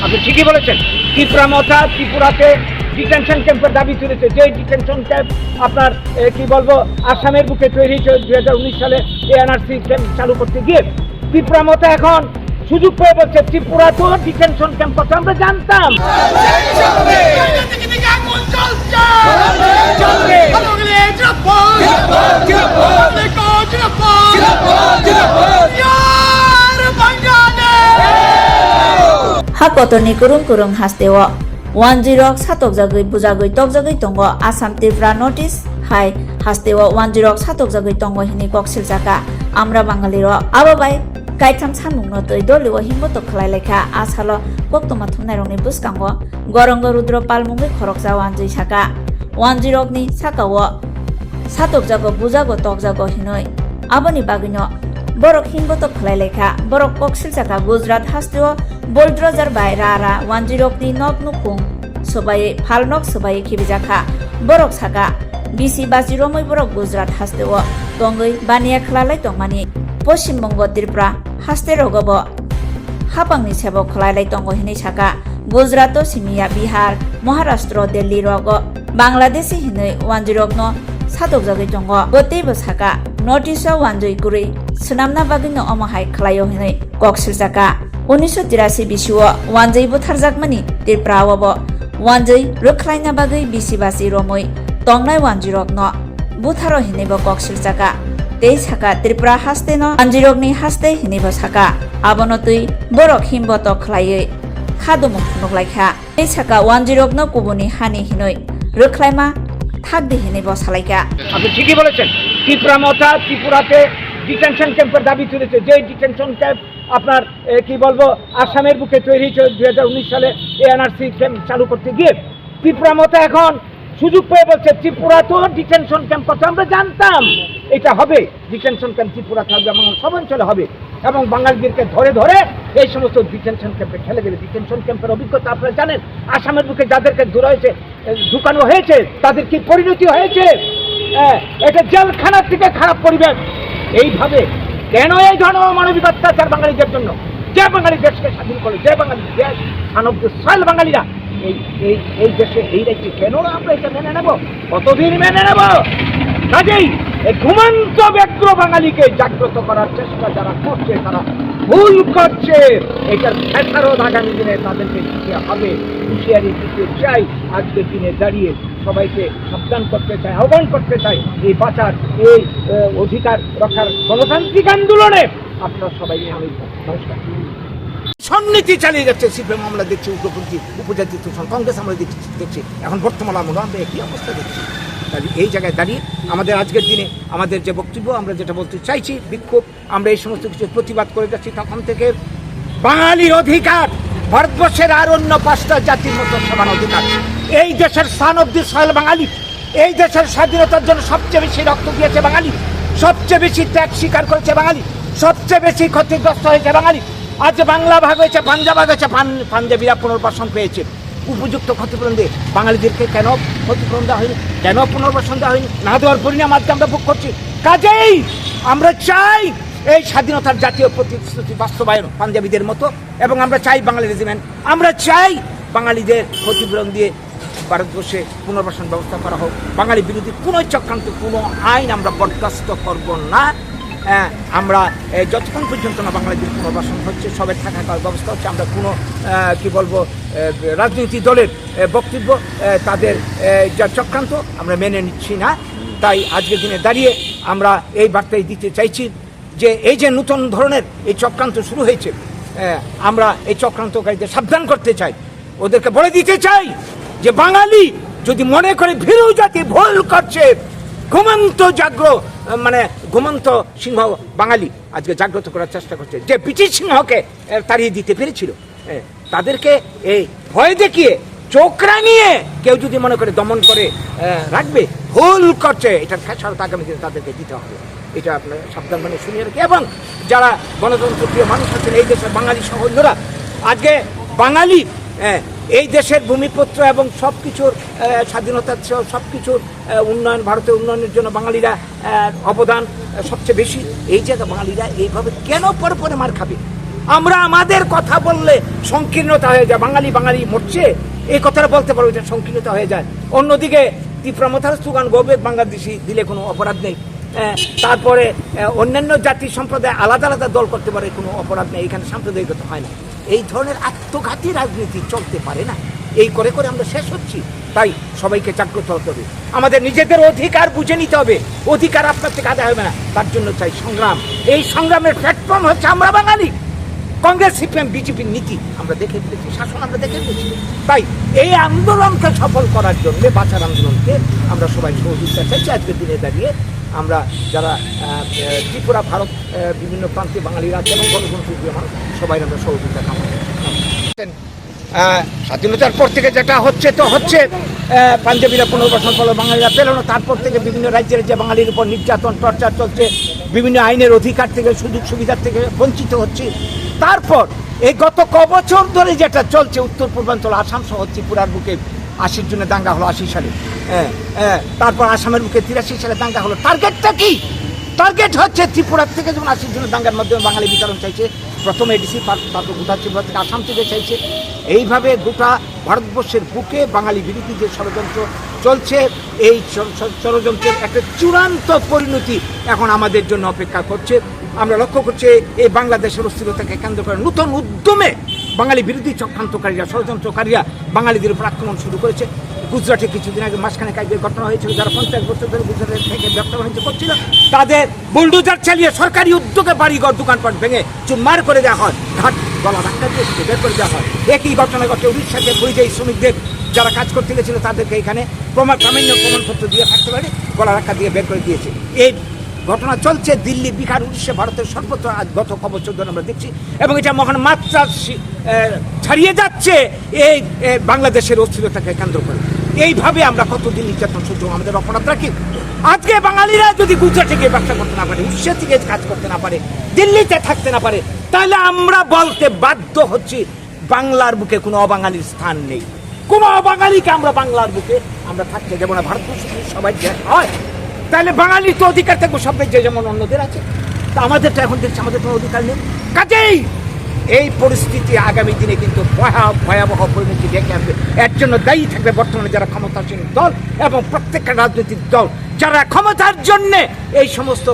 আপনি ঠিকই বলেছেন। ত্রিপুরা মথা ত্রিপুরাতে ডিটেনশন ক্যাম্পের দাবি তুলেছে, যে ডিটেনশন ক্যাম্প আপনার কি বলবো আসামের বুকে তৈরি হয়েছে 2019 সালে এনআরসি ক্যাম্প চালু করতে গিয়ে। ত্রিপুরা মথা এখন সুযোগ পেয়ে বলছে ত্রিপুরা তো ডিটেনশন ক্যাম্প কথা আমরা জানতাম। Hakotoni kurung hastewo 10 satok jagoi bujagoi tok jagoi tongo Assam Tripura notice hai hastewo 10 satok jagoi tongo hini koksil jaka amra bangaliro ababai kaitam samungno toi doliwo himboto khlai lekha asalo koktoma thumnairongni buskango gorongo rudro palmungi khorokja 10 saka 10 ni sakawo satok jago bujago tok jago hinoi aboni bagino borok himboto khlai lekha borok koksil jaka Gujarat hastewo Boldrojar by Rara 10 ni nok nukung sobai phalnok sobai khibijaka borok saka BC Baziromoi borok Gujarat hastewo tongoi baniya khlalai tongmani Poshim Bongo Tripura haste rogobo hapangni sebo khlalai tongo hini saka Gujarat Simia Bihar Maharashtra Delhi rogo Bangladeshi hinoi 10 no satok jagoi tongo goteibo saka notice 10 kuri sunamna bagino omahai khlayo hinoi koksil jaka 1983 bisiwo 10 butharjakmani Tripura obo 10 rokhlaina bagai bisi basi romoi tongnai 10 no butharo hinebo koksil jaka tei saka Tripura haste no 10 ni haste hinebo saka abonotui borok himboto khlaiye khadomo phunukhlaikha tei saka 10 no kubuni hani hinoi rokhlaima থাকবে হেনে বসালাইকা। আপনি ঠিকই বলেছেন। ত্রিপুরা মথা ত্রিপুরাতে detention ক্যাম্পের দাবি তুলেছে, যে ডিটেনশন ক্যাম্প আপনার কি বলবো আসামের বুকে তৈরি হয়েছে 2019 সালে এনআরসি ক্যাম্প চালু করতে গিয়ে। ত্রিপুরা মথা এখন সুযোগ পেয়ে বলছে ত্রিপুরা তো ডিটেনশন ক্যাম্প কথা আমরা জানতাম। এটা হবে ডিটেনশন ক্যাম্প ত্রিপুরা থাকবে এবং সব অঞ্চলে হবে এবং বাঙালিদেরকে ধরে ধরে এই সমস্ত ডিটেনশন ক্যাম্পে ঠেলে দেবে। ডিটেনশন ক্যাম্পের অভিজ্ঞতা আপনারা জানেন, আসামের বুকে যাদেরকে ঢুকানো হয়েছে তাদের কি পরিণতি হয়েছে। এটা জেলখানার থেকে খারাপ পরিবেশ। এইভাবে কেন এই ধরনের অমানবিক অত্যাচার বাঙালিদের জন্য? যে বাঙালি দেশকে স্বাধীন করে, যে বাঙালি দেশ মানব সয়েল বাঙালিরা এই দেশে এই রাজ্যে কেন আমরা এটা মেনে নেব? কতদিন মেনে নেব? কাজেই এই ঘুমন্ত ব্যগ্র বাঙালিকে জাগ্রত করার চেষ্টা যারা করছে তারা ভুল করছে। এটার ফেসারত আগামী দিনে তাদেরকে দিতে হবে। হুঁশিয়ারি দিতে চাই, আজকের দিনে দাঁড়িয়ে সবাইকে সাবধান করতে চাই, আহ্বান করতে চাই এই বাঁচার এই অধিকার রক্ষার গণতান্ত্রিক আন্দোলনে আপনারা সবাই আমি নমস্কার। সন্নীতি চালিয়ে যাচ্ছে সিপিএম, আমরা দেখছি উগ্রপন্থী উপজাতি তুষণ কংগ্রেস আমরা দেখছি এখন বর্তমান আমরা একই অবস্থা দেখছি। এই জায়গায় দাঁড়িয়ে আমাদের আজকের দিনে আমাদের যে বক্তব্য আমরা যেটা বলতে চাইছি, বিক্ষোভ, আমরা এই সমস্ত কিছু প্রতিবাদ করে যাচ্ছি। তখন থেকে বাঙালির অধিকার ভারতবর্ষের আর অন্য 5টা জাতির মতো সমান অধিকার। এই দেশের সান অব দি সয়েল বাঙালি, এই দেশের স্বাধীনতার জন্য সবচেয়ে বেশি রক্ত দিয়েছে বাঙালি, সবচেয়ে বেশি ত্যাগ স্বীকার করেছে বাঙালি, সবচেয়ে বেশি ক্ষতিগ্রস্ত হয়েছে বাঙালি। আজ বাংলা ভাগ হয়েছে, পাঞ্জাব ভাগ হয়েছে, পাঞ্জাবিরা পুনর্বাসন পেয়েছে। উপযুক্ত ক্ষতিপূরণ দিয়ে বাঙালিদেরকে কেন ক্ষতিপূরণ দেওয়া হয়নি, কেন পুনর্বাসন দেওয়া হয়নি? না দেওয়ার পরিণাম আজকে আমরা ভোগ করছি। কাজেই আমরা চাই এই স্বাধীনতার জাতীয় প্রতিশ্রুতি বাস্তবায়ন পাঞ্জাবিদের মতো, এবং আমরা চাই বাঙালি রেজিমেন্ট, আমরা চাই বাঙালিদের ক্ষতিপূরণ দিয়ে ভারতবর্ষে পুনর্বাসন ব্যবস্থা করা হোক। বাঙালি বিরোধী কোনো চক্রান্ত, কোনো আইন আমরা বরখাস্ত করব না। আমরা যতক্ষণ পর্যন্ত না বাঙালিদের পুনর্বাসন হচ্ছে, সবের থাকার ব্যবস্থা হচ্ছে, আমরা কোনো কি বলবো রাজনৈতিক দলের বক্তব্য, তাদের যা চক্রান্ত আমরা মেনে নিচ্ছি না। তাই আজকের দিনে দাঁড়িয়ে আমরা এই বার্তাই দিতে চাইছি যে এই যে নতুন ধরনের এই চক্রান্ত শুরু হয়েছে, আমরা এই চক্রান্তকারীদের সাবধান করতে চাই, ওদেরকে বলে দিতে চাই যে বাঙালি যদি মনে করে ভীরু জাতি ভুল করছে, ঘুমন্ত সিংহ বাঙালি আজকে জাগ্রত করার চেষ্টা করছে। যে ব্রিটিশ সিংহকে তাড়িয়ে দিতে পেরেছিল, তাদেরকে এই ভয় দেখিয়ে চোখ রাঙিয়ে কেউ যদি মনে করে দমন করে রাখবে, ভুল করছে, এটার খেসারত আগামী দিনে তাদেরকে দিতে হবে। এটা আপনার সাবধান মানে শুনিয়ে রাখি। এবং যারা গণতন্ত্র প্রিয় মানুষ আছেন এই দেশের বাঙালি সহ অন্যরা, আজকে বাঙালি এই দেশের ভূমিপুত্র এবং সব কিছুর স্বাধীনতার সব কিছুর উন্নয়ন, ভারতের উন্নয়নের জন্য বাঙালিরা অবদান সবচেয়ে বেশি। এই জায়গা বাঙালিরা এইভাবে কেন পরে পরে মার খাবে? আমরা আমাদের কথা বললে সংকীর্ণতা হয়ে যায়, বাঙালি বাঙালি মরছে এই কথাটা বলতে পারবো, এটা সংকীর্ণতা হয়ে যায়। অন্যদিকে তীব্রমথার স্লোগান গৌবেদ বাংলাদেশি দিলে কোনো অপরাধ নেই, তারপরে অন্যান্য জাতি সম্প্রদায় আলাদা আলাদা দল করতে পারে, কোনো অপরাধ নেই, এখানে সাম্প্রদায়িকতা হয় না। এই ধরনের আত্মঘাতী রাজনীতি চলতে পারে না। এই করে করে আমরা শেষ হচ্ছি। তাই সবাইকে জাগ্রত হতে হবে, আমাদের নিজেদের অধিকার বুঝে নিতে হবে। অধিকার আপনার থেকে আদায় হবে না, তার জন্য চাই সংগ্রাম। এই সংগ্রামের প্ল্যাটফর্ম হচ্ছে আমরা বাঙালি। কংগ্রেস, সিপিএম, বিজেপির নীতি আমরা দেখে ফেলেছি, শাসন আমরা দেখে ফেলেছি। তাই এই আন্দোলনকে সফল করার জন্য, বাঁচার আন্দোলনকে আমরা সবাই সহযোগিতা চাইছি। আজকের দিনে দাঁড়িয়ে আমরা যারা ত্রিপুরা, ভারত বিভিন্ন প্রান্তে বাঙালিরা আছে এবং গণতন্ত্রী মানুষ, সবাই আমরা সহযোগিতা কামনা করছি। স্বাধীনতার পর থেকে যেটা হচ্ছে তো হচ্ছে, পাঞ্জাবিরা পুনর্বাসন করলো, বাঙালিরা পেল না। তারপর থেকে বিভিন্ন রাজ্যের যে বাঙালির উপর নির্যাতন, টর্চার চলছে, বিভিন্ন আইনের অধিকার থেকে, সুযোগ সুবিধার থেকে বঞ্চিত হচ্ছে। তারপর এই গত বছর ধরে যেটা চলছে, উত্তর পূর্বাঞ্চল আসাম সহ ত্রিপুরার বুকে 80 জনের দাঙ্গা হলো 80 সালে, তারপর আসামের বুকে 83 সালে দাঙ্গা হলো। টার্গেটটা কি? টার্গেট হচ্ছে ত্রিপুরার থেকে যখন 80 জনের দাঙ্গার মাধ্যমে বাঙালি বিতরণ চাইছে, প্রথমে এডিসি, তারপর গোটা ত্রিপুরা থেকে আসাম থেকে চাইছে। এইভাবে গোটা ভারতবর্ষের বুকে বাঙালি বিরোধী যে ষড়যন্ত্র চলছে, এই ষড়যন্ত্রের একটা চূড়ান্ত পরিণতি এখন আমাদের জন্য অপেক্ষা করছে। আমরা লক্ষ্য করছি এই বাংলাদেশের অস্থিরতাকে কেন্দ্র করে নতুন উদ্যমে বাঙালি বিরোধী চক্রান্তকারীরা, ষড়যন্ত্রকারীরা বাঙালিদের উপর আক্রমণ শুরু করেছে। গুজরাটে কিছুদিন আগে মাঝখানে কাজের ঘটনা হয়েছিল, যারা 50 বছর ধরে গুজরাটের থেকে ব্যবসা বাণিজ্য করছিল, তাদের বুলডোজার চালিয়ে সরকারি উদ্যোগে বাড়িঘর দোকানপাট ভেঙে চুরমার করে দেওয়া হয়, ঘাট গলা ধাক্কা দিয়ে বের করে দেওয়া হয়। একই ঘটনা ঘটে উড়িষ্যাতে পরিযায়ী শ্রমিকদের যারা কাজ করতে গেছিল তাদেরকে এখানে প্রামাণ্য প্রমাণপত্র দিয়ে থাকতে পারে, গলা ধাক্কা দিয়ে বের করে দিয়েছে। এই ঘটনা চলছে দিল্লি, বিহার, উড়িষ্যা, ভারতের সর্বত্র আজ গত বছর ধরে আমরা দেখছি, এবং এটা মহান মাত্রা ছাড়িয়ে যাচ্ছে এই বাংলাদেশের অস্থিরতাকে কেন্দ্র করে। এইভাবে আমরা কতদিন নির্যাতন সহ্য, আমাদের অপরাধটা কি? আজকে বাঙালিরা যদি গুজরাটে গিয়ে ব্যবসা করতে না পারে, উড়িষ্যা থেকে কাজ করতে না পারে, দিল্লিতে থাকতে না পারে, তাহলে আমরা বলতে বাধ্য হচ্ছি বাংলার বুকে কোনো অবাঙালির স্থান নেই। কোনো অবাঙালিকে আমরা বাংলার বুকে আমরা থাকতে দেবো না। ভারতবর্ষ সবাই হয়, তাহলে বাঙালির তো অধিকার থাকবে সব যে যেমন অন্যদের আছে, তা আমাদের তো এখন দেখছি আমাদের কোনো অধিকার নেই। কাজেই এই পরিস্থিতি আগামী দিনে কিন্তু ভয়াবহ পরিণতি ডেকে আসবে। এর জন্য দায়ী থাকবে বর্তমানে যারা ক্ষমতাসীন দল এবং প্রত্যেকটা রাজনৈতিক দল, যারা ক্ষমতার জন্যে এই সমস্ত